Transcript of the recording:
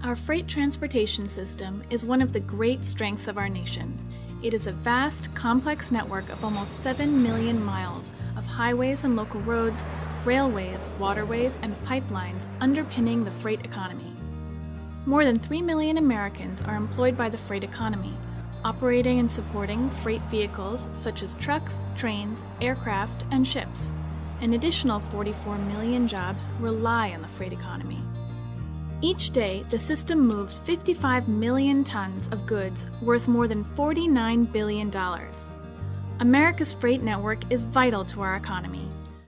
Our freight transportation system is one of the great strengths of our nation. It is a vast, complex network of almost 7 million miles of highways and local roads, railways, waterways, and pipelines underpinning the freight economy. More than 3 million Americans are employed by the freight economy, operating and supporting freight vehicles such as trucks, trains, aircraft, and ships. An additional 44 million jobs rely on the freight economy. Each day, the system moves 55 million tons of goods worth more than $49 billion. America's freight network is vital to our economy.